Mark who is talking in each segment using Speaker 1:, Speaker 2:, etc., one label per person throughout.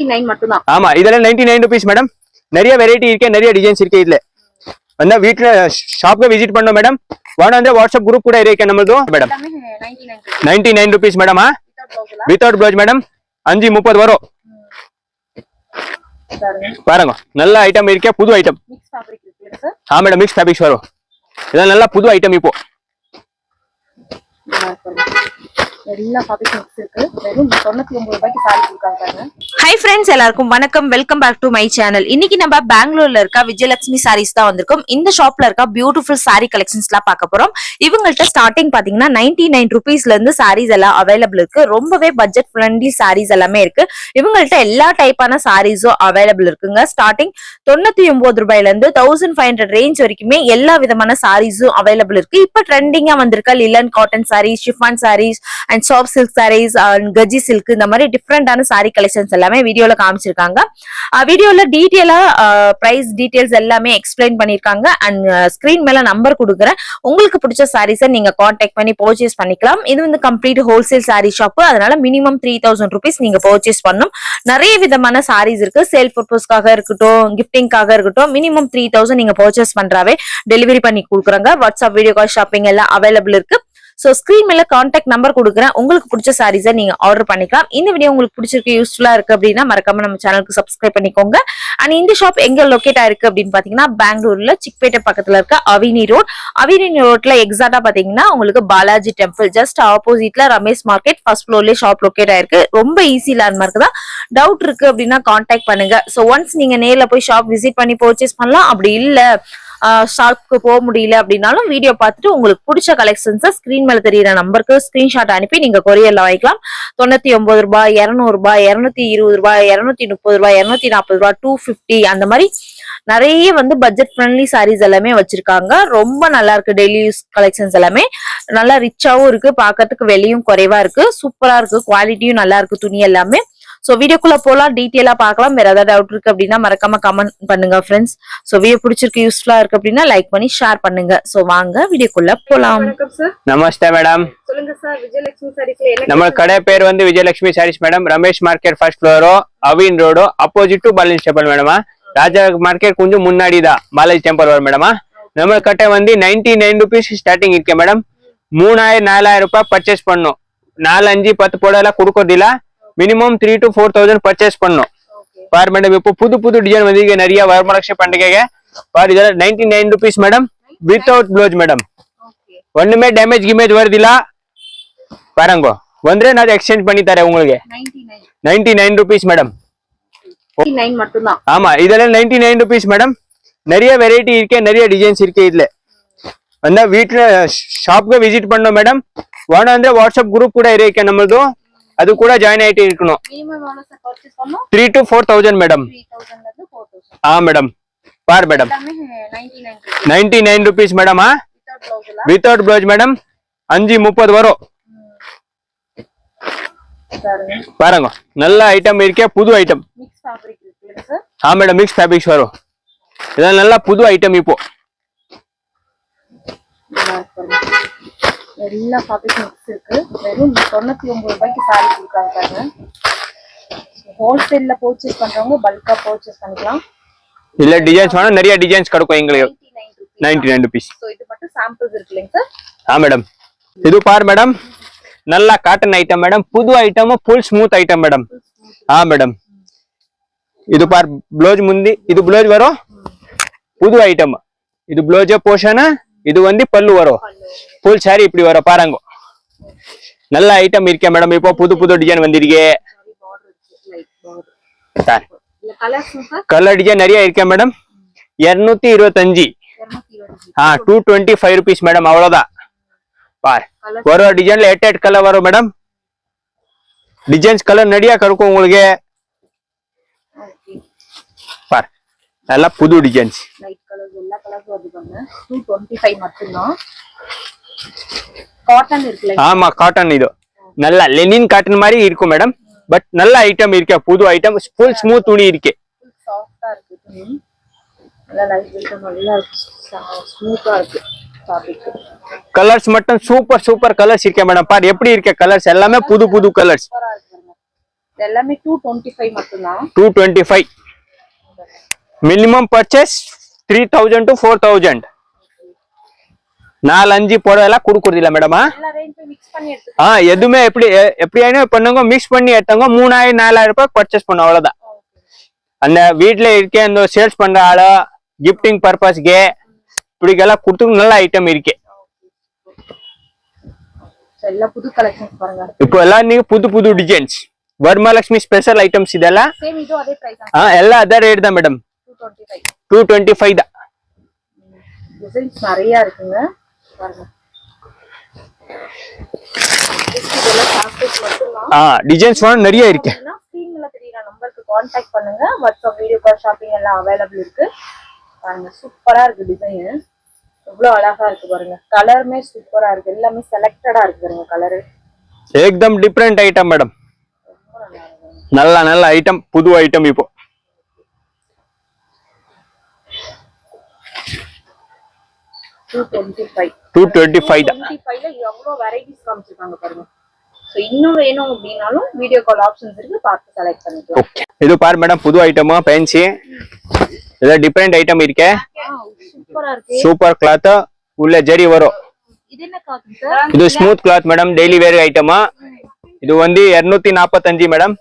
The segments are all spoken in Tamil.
Speaker 1: 99 மட்டும் தான்.
Speaker 2: ஆமா இதெல்லாம் 99 rupees மேடம். நிறைய வெரைட்டி இருக்கு, நிறைய டிசைன்ஸ் இருக்கு. இதுல வந்தா வீட்ல ஷாப்க்கு விசிட் பண்ணோம் மேடம். வாட்ஸ்அப் வாட்ஸ்அப் குரூப் கூட இருக்கு நம்மளது madam. 99 rupees madam. Without blouse madam. 5:30 வரும் பாருங்க. நல்ல ஐட்டம் இருக்கே, புது ஐட்டம்.
Speaker 1: மிக்ஸ் ஃபேப்ரிக் இருக்கு சார்.
Speaker 2: மேடம் மிக்ஸ் ஃபேப்ரிக்ஸ் வரும். இதெல்லாம் நல்ல புது ஐட்டம் இப்போ.
Speaker 1: எல்லா ஃபேப்ரிக் மிக்ஸ் இருக்கு. வெறும் 99 ரூபாய்க்கு சாரி கொடுக்காங்க பாருங்க.
Speaker 3: ஹை ஃப்ரெண்ட்ஸ், எல்லாருக்கும் வணக்கம். Welcome back to my channel. இன்னைக்கு நம்ம பெங்களூர்ல இருக்க விஜயலட்சுமி சாரீஸ் தான் வந்திருக்கோம். இந்த ஷாப்ல இருக்க பியூட்டிஃபுல் சாரி கலெக்ஷன்ஸ்லாம் பார்க்க போறோம். இவங்கள்ட்ட ஸ்டார்டிங் பாத்தீங்கன்னா 99 ருபீஸ்ல இருந்து சாரீஸ் எல்லாம் அவைலபிள் இருக்கு. ரொம்பவே பட்ஜெட் ஃப்ரெண்ட்லி சாரீஸ் எல்லாமே இருக்கு. இவங்கள்ட்ட எல்லா டைப்பான சாரீஸும் அவைலபிள் இருக்குங்க. ஸ்டார்டிங் 99 ரூபாயில இருந்து 1500 ரேஞ்ச் வரைக்குமே எல்லா விதமான சாரீஸும் அவைலபிள் இருக்கு. இப்ப ட்ரெண்டிங்கா வந்திருக்க linen cotton saris, chiffon saris and soft silk saris, கஜி சில்க், இந்த மாதிரி டிஃப்ரெண்டான சாரி கலெக்ஷன்ஸ் எல்லாமே வீடியோல காமிச்சிருக்காங்க. வீடியோல டீடைலா பிரைஸ் டீடைல்ஸ் எல்லாமே எக்ஸ்பிளைன் பண்ணிருக்காங்க. அண்ட் ஸ்கிரீன் மேல நம்பர் கொடுக்குறேன். உங்களுக்கு பிடிச்ச சாரீஸை நீங்க கான்டாக்ட் பண்ணி பர்ச்சேஸ் பண்ணிக்கலாம். இது வந்து கம்ப்ளீட் ஹோல்சேல் சாரி ஷாப். அதனால மினிமம் 3000 ருபீஸ் நீங்க பர்ச்சேஸ் பண்ணணும். நிறைய விதமான சாரீஸ் இருக்கு. சேல் பர்பஸ்க்காக இருக்கட்டும், கிஃப்டிங்காக இருக்கட்டும், மினிமம் 3000 நீங்க பர்ச்சேஸ் பண்றாவே டெலிவரி பண்ணி கொடுக்குறாங்க. வாட்ஸ்அப் வீடியோ கால் ஷாப்பிங் எல்லாம் அவைலபிள் இருக்கு. சோ ஸ்கிரீன் மேல கான்டாக்ட் நம்பர் கொடுக்குறேன். உங்களுக்கு பிடிச்ச சாரீஸை நீங்க ஆர்டர் பண்ணிக்கலாம். இந்த வீடியோ உங்களுக்கு பிடிச்சிருக்கு, யூஸ்ஃபுல்லா இருக்கு அப்படின்னா மறக்காம நம்ம சேனலுக்கு சப்ஸ்கிரைப் பண்ணிக்கோங்க. அண்ட் இந்த ஷாப் எங்க லொகேட் ஆயிருக்கு அப்படின்னு பாத்தீங்கன்னா பெங்களூர்ல சிக்பேட்டை பக்கத்துல இருக்க அவினி ரோட். அவினி ரோட்ல எக்ஸாக்டா பாத்தீங்கன்னா உங்களுக்கு பாலாஜி டெம்பிள் ஜஸ்ட் ஆப்போசிட்ல ரமேஷ் மார்க்கெட் ஃபர்ஸ்ட் ஃப்ளோர்லயே ஷாப் லொகேட் ஆயிருக்கு. ரொம்ப ஈஸி லேண்ட்மார்க் தான். டவுட் இருக்கு அப்படின்னா கான்டாக்ட் பண்ணுங்க. சோ ஒன்ஸ் நீங்க நேர்ல போய் ஷாப் விசிட் பண்ணி பர்ச்சேஸ் பண்ணலாம். அப்படி இல்ல ஷாப்க்கு போக முடியல அப்படின்னாலும் வீடியோ பார்த்துட்டு உங்களுக்கு பிடிச்ச கலெக்ஷன்ஸை ஸ்கிரீன் மேல தெரியுற நம்பருக்கு ஸ்கிரீன்ஷாட் அனுப்பி நீங்க கொரியர்ல வாங்கிக்கலாம். 99 ரூபாய், 200 ரூபாய், 220 ரூபாய், 230 ரூபாய், 240 ரூபாய், 250 அந்த மாதிரி நிறைய வந்து பட்ஜெட் ஃப்ரெண்ட்லி சாரீஸ் எல்லாமே வச்சிருக்காங்க. ரொம்ப நல்லா இருக்கு. டெய்லி யூஸ் கலெக்ஷன்ஸ் எல்லாமே நல்லா ரிச்சாவும் இருக்கு. பாக்கிறதுக்கு வெளியும் குறைவா இருக்கு. சூப்பரா இருக்கு. குவாலிட்டியும் நல்லா இருக்கு. துணி எல்லாமே. சோ வீடியோக்குள்ள போலாம், டீடைலா பார்க்கலாம். வேற ஏதாவது டவுட் இருக்கு அப்படின்னா மறக்காம கமெண்ட் பண்ணுங்க ஃப்ரெண்ட்ஸ். சோ வீடியோ பிடிச்சிருக்கு, யூஸ்ஃபுல்லா இருக்கு அப்படின்னா லைக் பண்ணி ஷேர் பண்ணுங்க. சோ வாங்க வீடியோக்குள்ள போலாம்.
Speaker 2: நமஸ்தே மேடம்.
Speaker 1: சொல்லுங்க சார், விஜயலட்சுமி சாரீஸ்ல என்ன?
Speaker 2: நம்ம கடை பேர் வந்து Vijayalakshmi Sarees madam. Ramesh market first ஃப்ளோரோ, அவின் ரோடோ, அப்போசிட் டு பாலாஜி டெம்பிள் மேடமா. ராஜா மார்க்கெட் கொஞ்சம் முன்னாடி தான் பாலாஜி டெம்பிள் வரும் மேடமா. நம்ம கடை வந்து 99 ருபீஸ் ஸ்டார்டிங் இருக்கு மேடம். 3000 4000 ரூபாய் பர்ச்சேஸ் பண்ணும். 4 5 10 போடலாம் கொடுக்கறதில்ல. மினிமம் 3 to 4000 பர்ச்சேஸ் பண்ணும். பார் மேடம் இப்போ புது புது டிசைன் வந்து நிறைய வரமலட்சுமி பண்டிகைக்கு பார். இதெல்லாம் 99 rupees madam. Without blouse madam. ஒண்ணுமே டேமேஜ் கிமேஜ் வருதில்ல பாருங்க. ஒன்றே நான் எக்ஸ்சேஞ்ச் பண்ணி தரேன் உங்களுக்கு. 99 ருபீஸ் மேடம்.
Speaker 1: 99 மட்டும் தான்.
Speaker 2: ஆமா இதெல்லாம் 99 ருபீஸ் மேடம். நிறைய வெரைட்டி இருக்கு, நிறைய டிசைன்ஸ் இருக்கு. இதுல வந்தா வீட்ல ஷாப்க்கு விசிட் பண்ணோம் மேடம். வாட்ஸ்அப் குரூப் கூட இருக்கு நம்மளது. அது கூட ஜாயின் ஆயிட்டு இருக்கணும்.
Speaker 1: மினிமம் எவ்வளவு சார் பர்ச்சேஸ் பண்ணனும்?
Speaker 2: 3 to 4000 மேடம்.
Speaker 1: 3000 ல இருந்து 4000.
Speaker 2: மேடம் பார் madam. 99 rupees madam. Without blouse madam. 5:30 வரும் பாருங்க. நல்ல ஐட்டம் இருக்கே, புது ஐட்டம்.
Speaker 1: மிக்ஸ் ஃபேப்ரிக் இருக்கு சார்.
Speaker 2: மேடம் மிக்ஸ் ஃபேப்ரிக்ஸ் வரும். இதெல்லாம் நல்ல புது ஐட்டம் இப்போ.
Speaker 1: எல்லா ஃபேப்ரிக் மிக்ஸ் இருக்கு. வெறும் 99 ரூபாய்க்கு சாரி கொடுக்குறாங்க பாருங்க. ஹோல்சேல்ல பர்ச்சேஸ் பண்றவங்க பல்கா பர்ச்சேஸ் பண்ணிக்கலாம்.
Speaker 2: இல்ல டிசைன்ஸ் வேணும், நிறைய டிசைன்ஸ் கிடைக்கும் எங்களுக்கு. 99 ருபீஸ்.
Speaker 1: சோ இது மட்டும் சாம்பிள்ஸ் இருக்குங்க சார்.
Speaker 2: மேடம் இது பார் மேடம். நல்ல காட்டன் ஐட்டம் மேடம். புது item, full smooth item madam. Madam இது பார் ப்ளவுஸ் முந்தி. இது ப்ளவுஸ் வரும். புது ஐட்டம். இது ப்ளவுஸ் போர்ஷன். இது வந்து பல்லு வரும். ஃபுல் சாரி இப்படி வரும் பாருங்க. நல்ல ஐட்டம் இருக்கே மேடம். இப்போ புது புது டிசைன் வந்திருக்கே. கலர் டிசைன் நிறைய இருக்கே மேடம். 225. 225 rupees madam. அவ்வளவுதான் பார். ஒரு டிசைன்ல 8 கலர் வரும் மேடம். டிசைன்ஸ் கலர் நிறைய கிடைக்கும் உங்களுக்கு பார். நல்ல புது டிசைன்ஸ்.
Speaker 1: லைட் கலர்ஸ் எல்லா கலர்ஸ் வருது பாருங்க. 225 மட்டும் தான். காட்டன் இருக்குல?
Speaker 2: காட்டன். இது நல்ல லெனின் காட்டன் மாதிரி இருக்கும் மேடம். பட் நல்ல ஐட்டம் இருக்கு, புது ஐட்டம். ஃபுல் ஸ்மூத் துணி இருக்கு.
Speaker 1: சாஃப்ட்டா இருக்கு துணி. நல்ல லைட் வெயிட்டா நல்லா இருக்கு. ஸ்மூத்தா இருக்கு ஃபேப்ரிக்.
Speaker 2: கலர்ஸ் மட்டும் சூப்பர் கலர்ஸ் இருக்கு மேடம். பாரு எப்படி இருக்கு கலர்ஸ் எல்லாமே புது புது கலர்ஸ்.
Speaker 1: இது எல்லாமே 225 மட்டும்தான்.
Speaker 2: 225. Minimum purchase 3000 to 4000. 4-5 புடவைலாம் கொடுக்குறது இல்ல மேடமா.
Speaker 1: எல்லா ரேஞ்சும் மிக்ஸ் பண்ணி எடுத்து
Speaker 2: எதுவுமே எப்படி ஆயினும் பண்ணுங்க, மிக்ஸ் பண்ணி எடுத்தவங்க 3000-4000 ரூபாய் பர்ச்சேஸ் பண்ண அவ்வளவுதான். அந்த வீட்டுல இருக்கே அந்த சேல்ஸ் பண்ற ஆளு கிஃப்டிங் பர்பஸ்க்கு இப்படிக்கெல்லாம் கொடுத்து நல்ல ஐட்டம் இருக்கு.
Speaker 1: எல்லாம் புது கலெக்ஷன்ஸ் பாருங்க.
Speaker 2: இப்போ எல்லாம் நீங்க புது டிசைன்ஸ் வரமலட்சுமி ஸ்பெஷல் ஐட்டம்ஸ் இதெல்லாம்.
Speaker 1: சேம் இது அதே பிரைஸ் தான்.
Speaker 2: எல்லாம் அதே ரேட் தான் மேடம். 225 தான்.
Speaker 1: டிசைன்ஸ் நிறைய இருக்குங்க பாருங்க. இதெல்லாம் சாம்பிள்ஸ் மட்டும்தான்.
Speaker 2: டிசைன்ஸ் நிறைய இருக்கு.
Speaker 1: ஸ்கிரீன்ல தெரியற நம்பருக்கு கான்டாக்ட் பண்ணுங்க. வாட்ஸ்அப், வீடியோ கால், ஷாப்பிங் எல்லாம் அவைலபிள் இருக்கு. பாருங்க சூப்பரா இருக்கு டிசைன். எவ்வளவு அழகா இருக்கு பாருங்க. கலருமே சூப்பரா இருக்கு. எல்லாமே செலக்டடா இருக்கு பாருங்க கலர்.
Speaker 2: एकदम डिफरेंट ஐட்டம் மேடம். நல்ல ஐட்டம், புது ஐட்டம் இப்போ. $225 தான்.
Speaker 1: 225ல எவ்வளவு வெரைட்டிஸ் காமிச்சிருக்காங்க பாருங்க. சோ இன்னும் வேணும் அப்படினாலும் வீடியோ கால் ஆப்ஷன்ஸ் இருக்கு, பார்த்து செலக்ட் பண்ணிக்கலாம்.
Speaker 2: ஓகே, இது பாரு மேடம், புது ஐட்டமா ஃபேன்சி. இது டிஃபரெண்ட் ஐட்டம் இருக்கே.
Speaker 1: சூப்பரா இருக்கு.
Speaker 2: சூப்பர் கிளாத், உள்ள ஜரி வரும்.
Speaker 1: இது என்ன காட்டன் சார்?
Speaker 2: இது smooth cloth madam, daily wear ஐட்டமா. இது வந்து 245 மேடம்.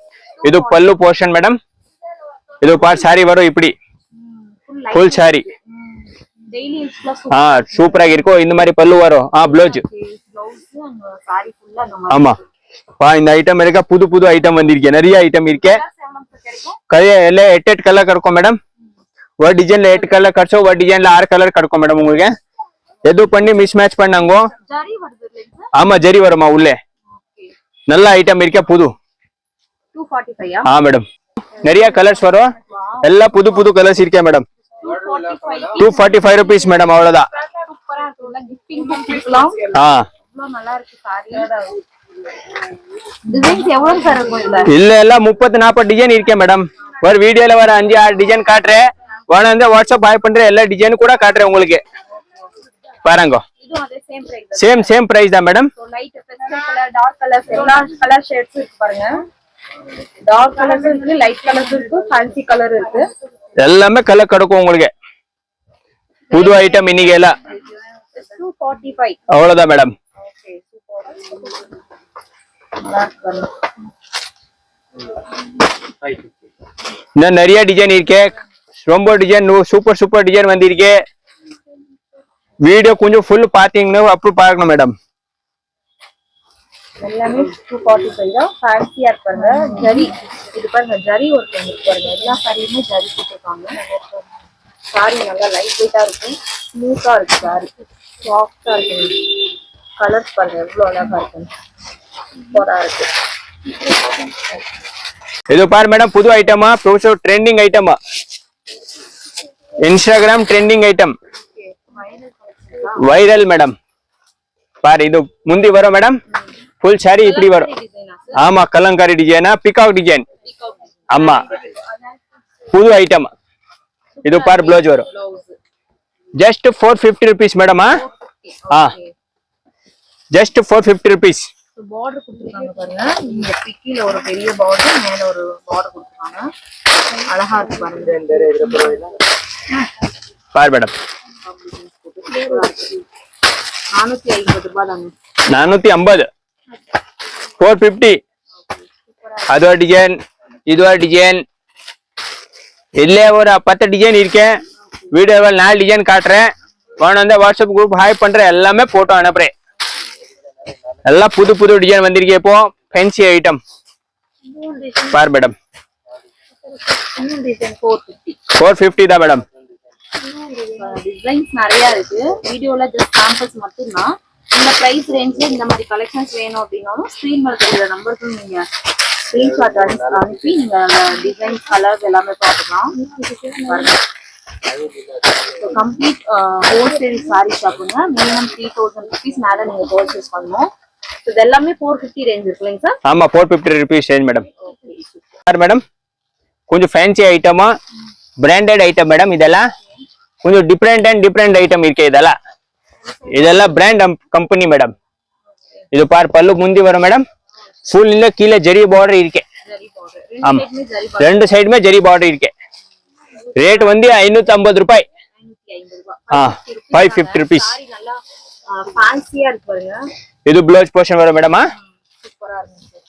Speaker 2: இது பல்லு போர்ஷன் மேடம். இது பார் சாரி வரும் இப்படி ஃபுல் சாரி.
Speaker 1: டெய்லி யூஸ்ல
Speaker 2: சூப்பரா இருக்கும். இந்த மாதிரி பல்லு வரும். ப்ளவுஸ்
Speaker 1: அங்க சாரி ஃபுல்லா அந்த மாதிரி.
Speaker 2: ஆமா இந்த ஐட்டம் இருக்கா, புது ஐட்டம் வந்திருக்கு. நிறைய ஐட்டம் இருக்கு. எல்லாம் 8 கலர் கிடைக்கும் மேடம். ஒரு டிசைன்ல 8 கலர் கிடைச்சோம், ஒரு டிசைன்ல 6 கலர் கிடைக்கும் மேடம். உங்களுக்கு எது பண்ணி மிஸ் மேட்ச் பண்ணாங்க.
Speaker 1: ஜரி வருது இல்லையா?
Speaker 2: ஆமா ஜரி வருமா உள்ளே. நல்ல ஐட்டம் இருக்கா புது.
Speaker 1: 245
Speaker 2: மேடம். நிறைய கலர்ஸ் வரும். எல்லாம் புது கலர்ஸ் இருக்கே மேடம். 245 rupees மேடம், அவ்வளவுதான்.
Speaker 1: சூப்பரா இருக்குல்ல, கிஃப்டிங் பண்ணிக்கலாம். இவ்வளவு நல்லா இருக்கு சாரி. டிசைன்ஸ் எவ்வளவு சார் இருக்கும் இதுல?
Speaker 2: இல்ல 30-40 டிசைன் இருக்கே மேடம். ஒரு வீடியோல வர 5-6 டிசைன் காட்டுறேன். வேணா வந்து வாட்ஸ்அப் ஆய் பண்ற எல்லா டிசைன் கூட காட்டுறேன் உங்களுக்கு. பாருங்க,
Speaker 1: இதுவும் அதே சேம் பிரைஸ்.
Speaker 2: சேம் பிரைஸ் தான் madam.
Speaker 1: So light pastel colour, dark colours, எல்லா கலர் ஷேட்ஸ் இருக்கு பாருங்க. டார்க் கலர்ஸ் இருக்கு, லைட் கலர்ஸ் இருக்கு, ஃபேன்சி கலர் இருக்கு.
Speaker 2: எல்லாமே கலர் கிடைக்கும் உங்களுக்கு. புது ஐட்டம் இன்னைக்கு எல்லாம்
Speaker 1: 245
Speaker 2: அவ்வளவுதான் மேடம்.
Speaker 1: Okay super. நல்லா இருக்கு.
Speaker 2: இன்னும் நிறைய டிசைன் இருக்கு. ரொம்ப டிசைன் சூப்பர் டிசைன் வந்திருக்கு. வீடியோ கொஞ்சம் ஃபுல் பாத்தீங்கன்னா அப்புறம் பார்க்கணும் மேடம்.
Speaker 1: எல்லாமே 245 தான். ஃபேன்சியா இருப்பாங்க. ஜரி இது பாருங்க, ஜரி ஒர்க் பண்ணிருக்கு பாருங்க. எல்லா சாரியுமே ஜரி போட்டுருக்காங்க. சாரி நல்லா லைட் வெயிட்டா இருக்கு, ஸ்மூத்தா இருக்கு. சாரி சாஃப்டா இருக்கு. கலர்ஸ் பாருங்க எவ்வளவு அழகா இருக்கு. சூப்பரா இருக்கு.
Speaker 2: இது பாரு மேடம், புது ஐட்டமா, ட்ரெண்டிங் ஐட்டமா, Instagram trending item, viral madam. பாரு இது முந்தி வரும் மேடம். ஃபுல் சாரி இப்படி வரும். ஆமா கலங்காரி டிசைனா, பிகாக் டிசைன். ஆமா புது ஐட்டம். இது பாரு ப்ளவுஸ் வரும். Just 450 rupees madam. Just 450 rupees.
Speaker 1: Border கொடுத்துருக்காங்க பாருங்க. இந்த பிக்கில ஒரு பெரிய பார்டர், மேல ஒரு பார்டர் கொடுத்துருக்காங்க. அழகா இருக்கு பாருங்க.
Speaker 2: பாரு மேடம்,
Speaker 1: 450 ரூபாய் தாங்க.
Speaker 2: 450, 450. அது ஒரு டிசைன், இது ஒரு டிசைன். இல்ல ஒரு 10 டிசைன் இருக்கேன். வீடியோவில் 4 டிசைன் காட்டுறேன். வேணும் வாட்ஸ்அப் குரூப் ஹாய் பண்றேன். எல்லாமே போட்டோ அனுப்புறேன். எல்லாம் புது டிசைன் வந்திருக்கேன். இப்போ ஃபேன்சி ஐட்டம் பார் மேடம். 450 தான் மேடம்.
Speaker 1: டிசைன்ஸ் நிறைய இருக்கு. வீடியோல ஜஸ்ட் சாம்பிள்ஸ் மட்டும் தான். இந்த பிரைஸ் ரேஞ்ச்ல இந்த மாதிரி கலெக்ஷன்ஸ் வேணும் அப்படின்னாலும் ஸ்கிரீன் மேல தெரியுற நம்பருக்கு நீங்க ஸ்கிரீன்ஷாட் அனுப்பி நீங்க டிசைன்ஸ் கலர்ஸ் எல்லாமே பார்த்துக்கலாம். கம்ப்ளீட் ஹோல்சேல் சாரி ஷாப்புங்க. மினிமம் 3000 rupees மேல நீங்க பர்ச்சேஸ் பண்ணணும். இது எல்லாமே 450 ரேஞ்ச் இருக்குங்க சார்.
Speaker 2: ஆமா 450 rupees ரேஞ்ச் மேடம். மேடம் கொஞ்சம் ஃபேன்சி ஐட்டமா, பிராண்டட் ஐட்டம் மேடம். இதெல்லாம் கொஞ்சம் டிஃப்ரெண்ட் ஐட்டம் இருக்கு. இதெல்லாம் பிராண்ட் கம்பெனி மேடம். இது பார் பல்லு முந்தி வரும் மேடம். ஃபுல் இல்ல கீழே ஜரி பார்டர் இருக்கு. ஆமா ரெண்டு சைடுமே ஜரி பார்டர் இருக்கு ரேட் வந்து 550 ரூபாய் 550 rupees
Speaker 1: சாரி நல்லா ஃபேன்சியா இருக்கு பாருங்க
Speaker 2: இது ப்ளவுஸ் போர்ஷன் வரும் மேடமா
Speaker 1: சூப்பரா இருக்கு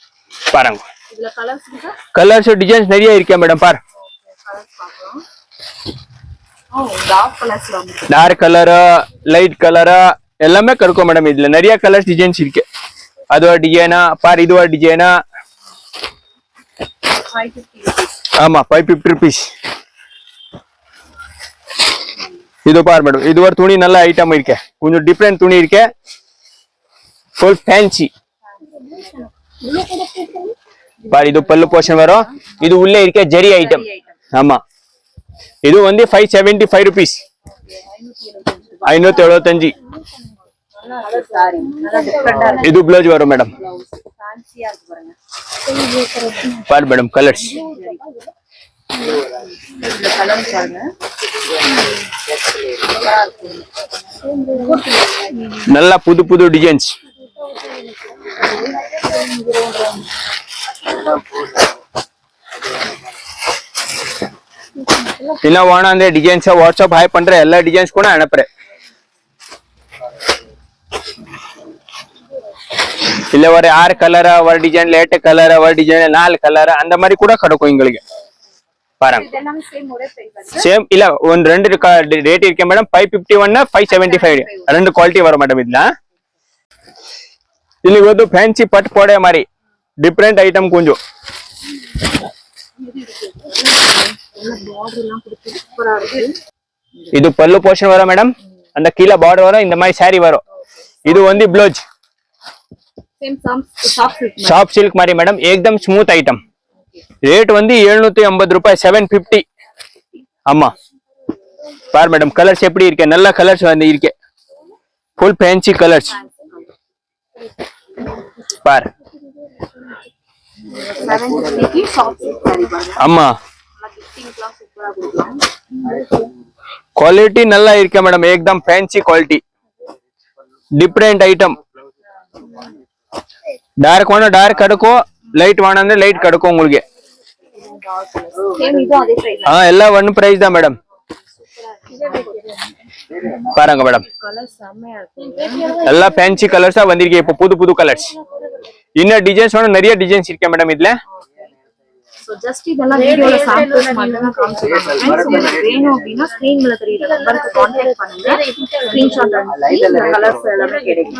Speaker 2: பாருங்க
Speaker 1: இதுல கலர்ஸ் இருக்கா
Speaker 2: கலர்ஸ் டிசைன்ஸ் நிறைய இருக்கு மேடம் பாரு
Speaker 1: கலர்ஸ் பார்க்கலாம் டார்க் கலர்ஸ்ல வந்து
Speaker 2: டார்க் கலர் லைட் கலர் எல்லாமே கிடைக்கும் மேடம் இதுல நிறைய கலர்ஸ் டிசைன்ஸ் இருக்கு அது ஒரு டிசைனா பாரு இது ஒரு டிசைனா
Speaker 1: 550 rupees
Speaker 2: ஆமா 550 rupees இது பாரு மேடம் இது ஒரு துணி நல்ல ஐட்டம் இருக்கு கொஞ்சம் டிஃபரெண்ட் துணி இருக்கு ஃபுல் ஃபேன்சி பாரு இது பல்லு போர்ஷன் வரும் இது உள்ளே இருக்க ஜரி ஐட்டம் ஆமா இது வந்து 575 rupees 575
Speaker 1: நல்ல சாரி நல்ல டிஃபரெண்டா இருக்கு
Speaker 2: இது ப்ளவுஸ் வரும் மேடம்
Speaker 1: ஃபேன்சியா இருக்கு பாருங்க
Speaker 2: பாரு மேடம் கலர்ஸ்
Speaker 1: இந்த கலர் பாருங்க
Speaker 2: நல்ல புது புது டிசைன்ஸ் ಇಲ್ಲ ಓಣ ಅಂದ್ರೆ ಡಿಸೈನ್ಸ್ ವಾಟ್ಸ್ಆಪ್ ಹಾಯ್ ಪಂಡ್ರೆ ಎಲ್ಲ ಡಿಸೈನ್ಸ್ ಕೂಡ ಅನುப்புறேன் இல்ல ஒரு 6 கலர் ஒரு டிசைன் லேட் கலர் ஒரு டிசைன் 4 கலர் அந்த மாதிரி கூட கிடைக்கும் உங்களுக்கு பாருங்க
Speaker 1: இதெல்லாம் சேம் ஒரே பிரைஸ்
Speaker 2: சேம் இல்ல ಒಂದು ரெண்டு ரேட் இருக்கு மேடம் 551 575 ரெண்டு குவாலிட்டி வரும் மேடம் இதுல ಇಲ್ಲಿ ಒಂದು ಫ್ಯಾನ್ಸಿ ಪಟ್ ಪೋಡೆ மாதிரி டிஃபரெண்ட் ஐட்டம் கொஞ்சம் இது பல்லு போர்ஷன் வரும் மேடம் அந்த கீழ பார்டர் வரும் இந்த மாதிரி saree வரும் இது வந்து ப்ளவுஸ்
Speaker 1: சேம்
Speaker 2: சாஃப்ட் சில்க் மாதிரி மேடம் एकदम ஸ்மூத் ஐட்டம் ரேட் வந்து 750 ரூபாய் 750 ஆமா பார் மேடம் கலர்ஸ் எப்படி இருக்கு நல்ல கலர்ஸ் வந்து இருக்கு ஃபுல் ஃபேன்சி கலர்ஸ் பார்
Speaker 1: 750 की சாஃப்ட் சில்க் saree பாருங்க
Speaker 2: ஆமா
Speaker 1: கிஃப்டிங்லாம் சூப்பரா கொடுக்கலாம்
Speaker 2: क्वालिटी நல்லா இருக்கு மேடம் एकदम fancy quality different item dark வேணா டார்க் கிடைக்கும் லைட் வேணா ಅಂದ್ರೆ லைட் கிடைக்கும் உங்களுக்கு
Speaker 1: சேம் இது அதே பிரைஸ்
Speaker 2: எல்லாம் ஒன் பிரைஸ் தான் மேடம் பாருங்க மேடம்
Speaker 1: கலர் செமையா இருக்கு
Speaker 2: எல்லாம் ஃபேன்சி கலர்ஸா வந்திருக்கு இப்போ புது புது கலர்ஸ் இன்ன டிசைன்ஸ் வேணா நிறைய டிசைன்ஸ் இருக்கு மேடம் இதுல
Speaker 1: சோ ஜஸ்ட் இதெல்லாம் வீடியோல சாம்பிள்ஸ் மட்டும் தான் காமிச்சிருக்காங்க फ्रेंड्स உங்களுக்கு வேணும் அப்படினா ஸ்கிரீன் மேல தெரியுற நம்பருக்கு कांटेक्ट பண்ணுங்க ஸ்கிரீன்ஷாட் அனுப்பி இந்த கலர்ஸ் எல்லாமே கிடைக்கும்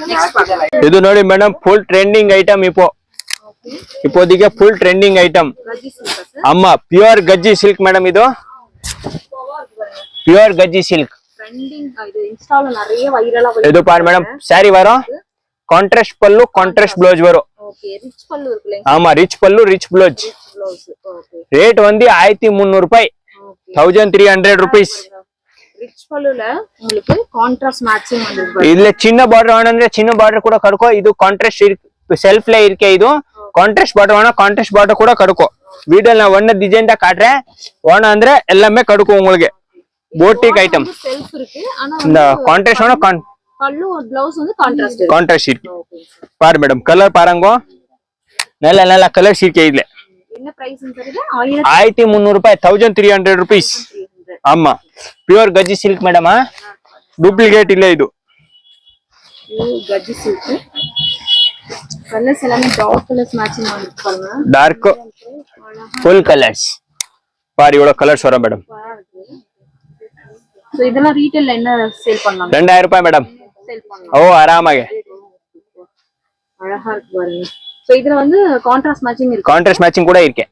Speaker 1: நெக்ஸ்ட் பார்க்கலாம்
Speaker 2: ಇದು ನೋಡಿ ಮೇಡಮ್ ಫುಲ್ ಟ್ರೆಂಡಿಂಗ್ ಐಟಮ್ இப்போதைக்கு ಫುಲ್ ಟ್ರೆಂಡಿಂಗ್ ಐಟಮ್
Speaker 1: ಗಜ್ಜಿ ಸಿಲ್ಕ್ ಸರ್
Speaker 2: ಅಮ್ಮ ಪ್ಯೂರ್ ಗಜ್ಜಿ ಸಿಲ್ಕ್ ಮೇಡಮ್ ಇದು ಪ್ಯೂರ್ ಗಜ್ಜಿ ಸಿಲ್ಕ್
Speaker 1: ಟ್ರೆಂಡಿಂಗ್ ಇದು ಇನ್ಸ್ಟಾல நிறைய வைரலா
Speaker 2: ಇದು ಪಾರ್ ಮೇಡಮ್ ಸ್ಯಾರಿ ವரும் ಕಾಂಟ್ರಾಸ್ಟ್ ಪಲ್ಲು ಕಾಂಟ್ರಾಸ್ಟ್ ಬ್ಲೌಸ್ ವரும்
Speaker 1: ஓகே ரிச் பல்லு இருக்குல
Speaker 2: ஆமா ரிச் பல்லு ரிச் ಬ್ಲೌಸ್
Speaker 1: ஓகே
Speaker 2: ரேட் வந்து 1300 ரூபாய் 1300 rupees
Speaker 1: ரிச் பல்லுல உங்களுக்கு கான்ட்ராஸ்ட் மேட்சிங் வந்திருக்கு
Speaker 2: இதுல சின்ன பார்டர் வேணும்ಅಂದ್ರೆ சின்ன பார்டர் கூட கிடைக்கும் ಇದು ಕಾಂಟ್ರಾಸ್ಟ್ ಸೆಲ್ಫ್ ಲೇ ಇರ್ಕೆ ಇದು ಕಾಂಟ್ರಾಸ್ಟ್ ಬಾರ್ಡರ್ வேணா ಕಾಂಟ್ರಾಸ್ಟ್ ಬಾರ್ಡರ್ கூட கிடைக்கும் வீடியோல நான் ஒண்ணு டிசைன் தான் காட்றேன் வேணா ಅಂದ್ರೆ எல்லாமே கிடைக்கும் உங்களுக்கு போட்டிக் ஐட்டம்
Speaker 1: செல்ஃப் இருக்கு ஆனா
Speaker 2: இந்த கான்ட்ராஸ்ட் வேணா
Speaker 1: பல்லு ஒரு ப்ளவுஸ் வந்து கான்ட்ராஸ்ட் இருக்கு
Speaker 2: கான்ட்ராஸ்ட் இருக்கு பாரு மேடம் கலர் பாருங்க நல்ல நல்ல கலர்ஸ் இருக்கு இதுல
Speaker 1: என்ன பிரைஸ் தெரியல
Speaker 2: 1300 ரூபாய் 1300 rupees ஆமா பியூர் ಗಜ್ಜಿ ಸಿಲ್ಕ್ ಮೇಡಮ್ ಡೂಪ್ಲಿಕೇಟ್ ಇಲ್ಲ ಇದು
Speaker 1: ಗಜ್ಜಿ ಸಿಲ್ಕ್ ಕಲರ್ಸ್ ಎಲ್ಲಾನು ಡಾರ್ಕ್ ಕಲರ್ಸ್ ಮ್ಯಾಚಿಂಗ್ ಮಾಡಿರ್ತಾರಲ್ಲ
Speaker 2: ಡಾರ್ಕ್ ಫುಲ್ ಕಲರ್ಸ್ பாரு இவ்வளவு கலர்ஸ் வரும் மேடம்
Speaker 1: சோ இதெல்லாம் ரீட்டைல்ல என்ன சேல் பண்ணலாம்
Speaker 2: 2000 ரூபாய் மேடம்
Speaker 1: சேல் பண்ணலாம்
Speaker 2: ஓ ஆராமாக
Speaker 1: அழகா இருக்கு பாருங்க சோ இதுல வந்து கான்ட்ராஸ்ட் மேட்சிங் இருக்கு
Speaker 2: கான்ட்ராஸ்ட் மேட்சிங் கூட இருக்கு